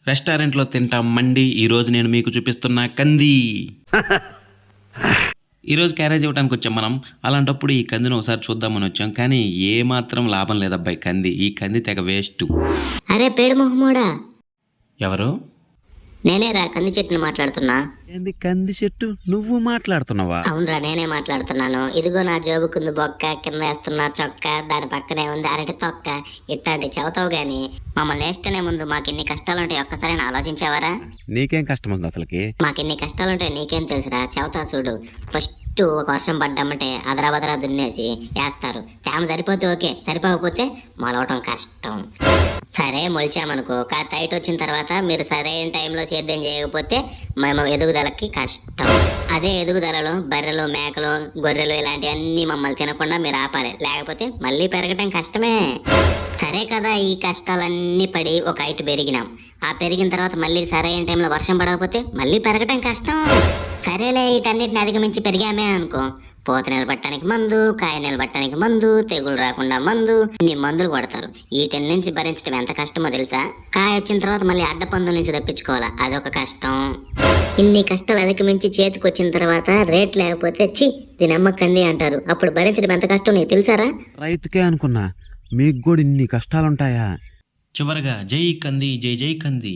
రెస్టారెంట్లో తింటాం మండి. ఈరోజు నేను మీకు చూపిస్తున్నా కంది. ఈరోజు క్యారేజ్ ఇవ్వడానికి వచ్చాం మనం. అలాంటప్పుడు ఈ కందిని ఒకసారి చూద్దామని వచ్చాం, కానీ ఏ మాత్రం లాభం లేదబ్బాయి. ఈ కంది తెగ వేస్ట్. అరే పేడు మొహమోడా, ఎవరు? నేనే రా కంది చెట్టుని మాట్లాడుతున్నా. ఏంది కంది చెట్టు? నువ్వు మాట్లాడుతున్నావా? అవునరా, నేనే మాట్లాడుతున్నాను. ఇదిగో నా జోబుకుంది బొక్క, కింద వేస్తున్నా చొక్క, దాని పక్కనే ఉంది అరటి తొక్క. ఇట్లాంటి చదువుతావు గాని మమ్మల్ని వేస్తేనే ముందు మాకు ఇన్ని కష్టాలుంటాయి ఒక్కసారి ఆలోచించావరా? నీకేం కష్టం ఉంది అసలుకి? మాకు ఇన్ని కష్టాలుంటాయి నీకేం తెలుసురా? చదువుతా చూడు. ఫస్ట్ ఒక వర్షం పడ్డామంటే అదరా దున్నేసి వేస్తారు. తేమ సరిపోతే ఓకే, సరిపోకపోతే మొలవటం కష్టం. సరే మొలిచామనుకో, టైట్ వచ్చిన తర్వాత మీరు సరైన టైంలో సేద్యం చేయకపోతే మేము ఎదుగుదలకి కష్టం. అదే ఎదుగుదలలో బర్రెలు, మేకలు, గొర్రెలు ఇలాంటివన్నీ మమ్మల్ని తినకుండా మీరు ఆపాలి, లేకపోతే మళ్ళీ పెరగటం కష్టమే. సరే కదా, ఈ కష్టాలన్నీ పడి ఒక హైట్ పెరిగినాం. ఆ పెరిగిన తర్వాత మళ్ళీ సరైన టైంలో వర్షం పడకపోతే మళ్ళీ పెరగటం కష్టం. సరేలే, వీటన్నిటిని అధిగమించి పెరిగామే అనుకో, పూత నిలబట్టడానికి మందు, కాయ నిలబట్టడానికి మందు, తెగులు రాకుండా మందు, ఇన్ని మందులు కొడతారు. వీటి నుంచి భరించడం ఎంత కష్టమో తెలుసా? కాయ వచ్చిన తర్వాత మళ్ళీ అడ్డ పందుల నుంచి తప్పించుకోవాలా, అదొక కష్టం. ఇన్ని కష్టాలు అధిగమించి చేతికి వచ్చిన తర్వాత రేట్ లేకపోతే చి దీని అమ్మ కంది అంటారు. అప్పుడు భరించడం ఎంత కష్టం నీకు తెలుసారా? రైతుకే అనుకున్నా, మీకు కూడా ఇన్ని కష్టాలుంటాయా? చివరగా జై కంది, జై జై కంది.